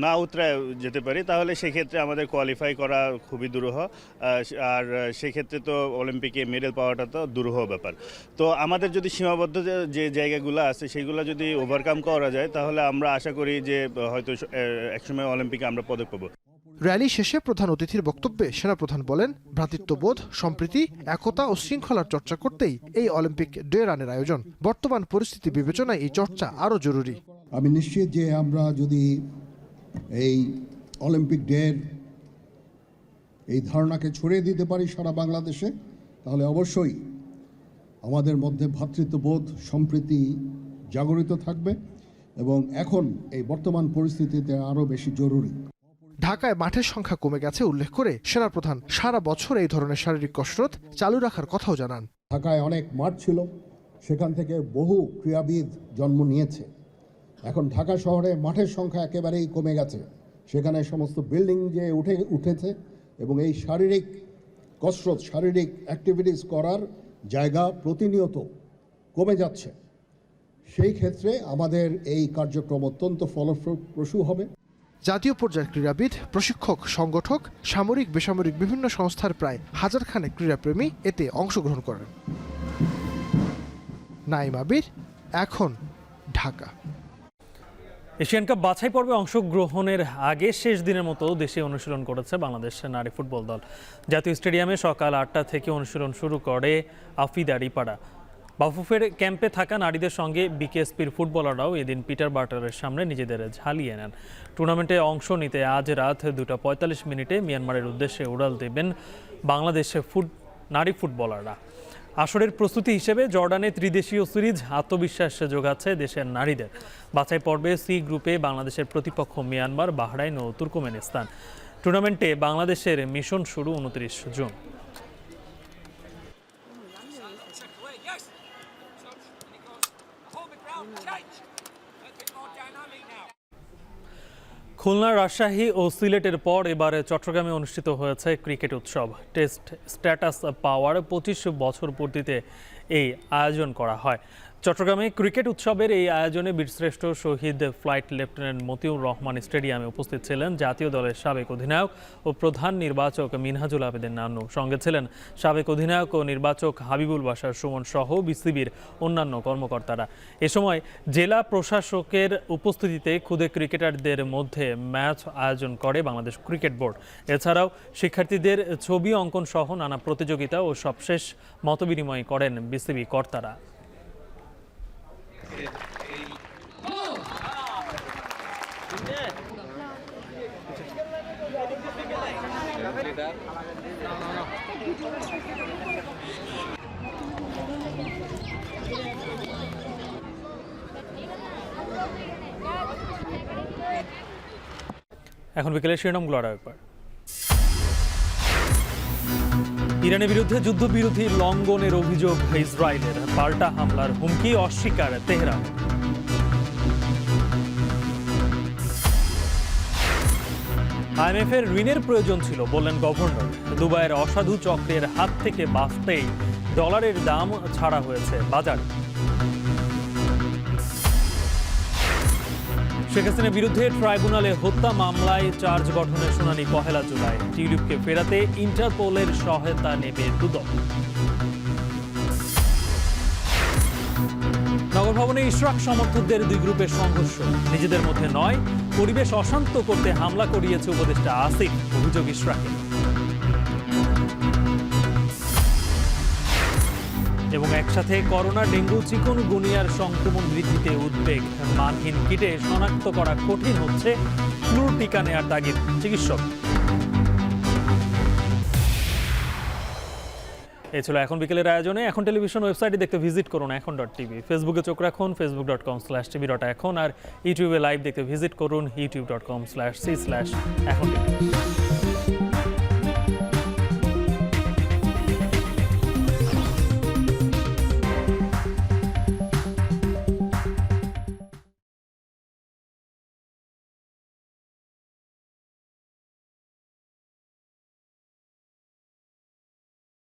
না উতরায় যেতে পারি, তাহলে সেক্ষেত্রে আমাদের কোয়ালিফাই করা খুবই দুরূহ। আর সেক্ষেত্রে তো অলিম্পিকে মেডেল পাওয়াটা তো দুরূহ ব্যাপার। তো আমাদের যদি সীমাবদ্ধ যে জায়গাগুলো আছে সেগুলো যদি ওভারকাম করা যায়, তাহলে আমরা আশা করি যে হয়তো একসময় অলিম্পিকে আমরা পদক পাবো। র্যালি শেষে প্রধান অতিথির বক্তব্যে সেনাপ্রধান বলেন, ভ্রাতৃত্ববোধ, সম্প্রীতি, একতা ও শৃঙ্খলার চর্চা করতেই এই অলিম্পিক ডে রানের আয়োজন। বর্তমান পরিস্থিতি বিবেচনায় এই চর্চা আরও জরুরি। আমি নিশ্চিত যে আমরা যদি এই অলিম্পিক ডের এই ধারণাকে ছড়িয়ে দিতে পারি সারা বাংলাদেশে, তাহলে অবশ্যই আমাদের মধ্যে ভ্রাতৃত্ববোধ, সম্প্রীতি জাগরিত থাকবে এবং এখন এই বর্তমান পরিস্থিতিতে আরও বেশি জরুরি। ঢাকায় মাঠের সংখ্যা কমে গেছে উল্লেখ করে সেনাপ্রধান সারা বছর এই ধরনের শারীরিক কসরত চালু রাখার কথাও জানান। ঢাকায় অনেক মাঠ ছিল, সেখান থেকে বহু ক্রীড়াবিদ জন্ম নিয়েছে। এখন ঢাকা শহরে মাঠের সংখ্যা একেবারেই কমে গেছে। সেখানে সমস্ত বিল্ডিং যে উঠেছে এবং এই শারীরিক কসরত, শারীরিক অ্যাক্টিভিটিস করার জায়গা প্রতিনিয়ত কমে যাচ্ছে। সেই ক্ষেত্রে আমাদের এই কার্যক্রম অত্যন্ত ফলপ্রসূ হবে। জাতীয় পর্যায়ের ক্রীড়াবিদ, প্রশিক্ষক, সংগঠক, সামরিক বেসামরিক বিভিন্ন সংস্থার প্রায় হাজারখানেক ক্রীড়াপ্রেমী এতে অংশগ্রহণ করেন। নাইম আবির, এখন, ঢাকা। এশিয়ান কাপ বাছাই পর্বে অংশগ্রহণের আগে শেষ দিনের মতো দেশে অনুশীলন করেছে বাংলাদেশ নারী ফুটবল দল। জাতীয় স্টেডিয়ামে সকাল 8টা থেকে অনুশীলন শুরু করে আফিদা রিপাড়া। বাফুফের ক্যাম্পে থাকা নারীদের সঙ্গে বিকেএসপির ফুটবলাররাও এদিন পিটার বার্টারের সামনে নিজেদের ঝালিয়ে নেন। টুর্নামেন্টে অংশ নিতে আজ রাত 2:45 মিয়ানমারের উদ্দেশ্যে উড়াল দেবেন বাংলাদেশের নারী ফুটবলাররা। আসরের প্রস্তুতি হিসেবে জর্ডানে ত্রিদেশীয় সিরিজ আত্মবিশ্বাস যোগাচ্ছে দেশের নারীদের। বাছাই পর্বে সি গ্রুপে বাংলাদেশের প্রতিপক্ষ মিয়ানমার, বাহরাইন ও তুর্কমেনিস্তান। টুর্নামেন্টে বাংলাদেশের মিশন শুরু 29 জুন। খুলনা, রাজশাহী ও সিলেটের পর এবারে চট্টগ্রামে অনুষ্ঠিত হয়েছে ক্রিকেট উৎসব। টেস্ট স্ট্যাটাস পাওয়ার 25 বছর পূর্তিতে এই আয়োজন করা হয়। চট্টগ্রামে ক্রিকেট উৎসবের এই আয়োজনে বীরশ্রেষ্ঠ শহীদ ফ্লাইট লেফটেন্যান্ট মতিউর রহমান স্টেডিয়ামে উপস্থিত ছিলেন জাতীয় দলের সাবেক অধিনায়ক ও প্রধান নির্বাচক মিনহাজুল আবেদিন নান্নু। সঙ্গে ছিলেন সাবেক অধিনায়ক ও নির্বাচক হাবিবুল বাশার সুমন সহ বিসিবির অন্যান্য কর্মকর্তারা। এ সময় জেলা প্রশাসকের উপস্থিতিতে খুদে ক্রিকেটারদের মধ্যে ম্যাচ আয়োজন করে বাংলাদেশ ক্রিকেট বোর্ড। এছাড়াও শিক্ষার্থীদের ছবি অঙ্কন সহ নানা প্রতিযোগিতা ও সবশেষ মতবিনিময় করেন বিসিবি কর্তারা। এখন বিকেলে শিরোনামগুলো আরও একবার। ইরানের বিরুদ্ধে যুদ্ধবিরতি লঙ্ঘনের অভিযোগ ইসরায়েলের, পাল্টা হামলার হুমকি অস্বীকার তেহরান। IMF এর ঋণের প্রয়োজন ছিল বললেন গভর্নর। দুবাইয়ের অসাধু চক্রের হাত থেকে বাঁচতেই ডলারের দাম ছাড়া হয়েছে বাজারে। শেখ হাসিনার বিরুদ্ধে ট্রাইব্যুনালে হত্যা মামলায় চার্জ গঠনের শুনানি 1 জুলাই। টিউলিপকে ফেরাতে ইন্টারপোলের সহায়তা নেবে দুদক। নগর ভবনে ইশরাক সমর্থকদের 2 গ্রুপের সংঘর্ষ। নিজেদের মধ্যে নয়, পরিবেশ অশান্ত করতে হামলা করিয়েছে উপদেষ্টা আসিফ, অভিযোগ ইশরাকের। এবং একসাথে করোনা, ডেঙ্গু, চিকুনগুনিয়ার সংক্রমণ বৃদ্ধিতে উদ্বেগ। মানহীন কিটে শনাক্ত করা কঠিন হচ্ছে, ফ্লুর টিকা নেয়ার তাগিদ চিকিৎসক। এই ছিল এখন বিকেলের আয়োজনে। এখন টেলিভিশন ওয়েবসাইটে দেখতে ভিজিট করুন এখন.tv। ফেসবুকে চোখ রাখুন facebook.com/tv.এখন। আর ইউটিউবে লাইভ দেখতে ভিজিট করুন youtube.com/c/এখন.